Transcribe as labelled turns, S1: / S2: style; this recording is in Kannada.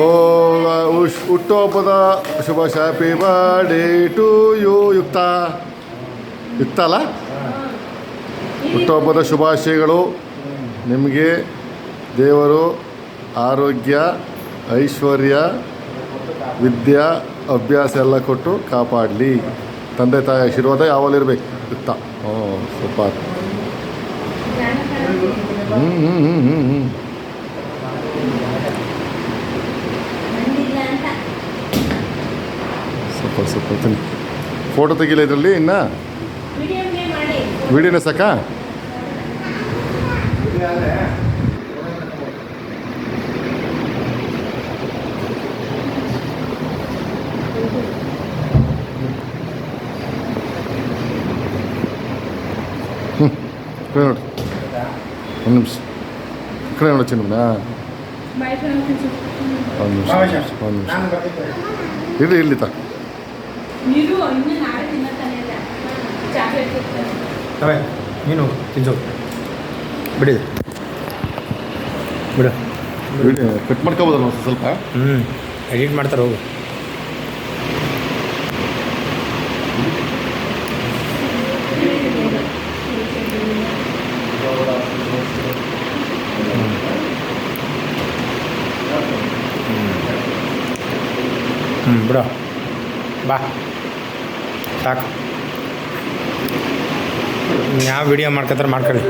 S1: ಓ ಹುಟ್ಟುಹಬ್ಬದ ಶುಭಾಶಯ. Happy birthday to you. ಯುಕ್ತ ಅಲ್ಲ, ಹುಟ್ಟುಹಬ್ಬದ ಶುಭಾಶಯಗಳು ನಿಮಗೆ. ದೇವರು ಆರೋಗ್ಯ, ಐಶ್ವರ್ಯ, ವಿದ್ಯಾ ಅಭ್ಯಾಸ ಎಲ್ಲ ಕೊಟ್ಟು ಕಾಪಾಡಲಿ. ತಂದೆ ತಾಯಿ ಆಶೀರ್ವಾದ ಯಾವಲ್ಲಿರ್ಬೇಕು. ಯುಕ್ತ. ಸೂಪರ್. ಸೂಪರ್ ತಿನ್ನಿ. ಫೋಟೋ ತೆಗಿಲ್ಲ ಇದರಲ್ಲಿ ಇನ್ನು ವಿಡಿಯೋನೇ ಸಾಕಾ? ಕಡೆ ನೋಡಿ, ಒಂದು ನಿಮಿಷ ಕಡೆ ನೋಡಿ ಚಿನ್ನ. ಒಂದು ನಿಮಿಷ ಇರಲಿ ತಾ.
S2: ನೀನು ತಿನ್ಸೋ ಬಿಡಿ, ಬಿಡು
S1: ವಿಡಿಯೋ ಕಟ್ ಮಾಡ್ಕೋಬೋದಲ್ಲ ಸ್ವಲ್ಪ.
S2: ಎಡಿಟ್ ಮಾಡ್ತಾರೆ ಹೋಗು. ಬಿಡು ಬಾ ಸಾಕು. ಯಾವ ವಿಡಿಯೋ ಮಾಡ್ಕೊತಾರೆ ಮಾಡ್ಕೊಳ್ಳಿ.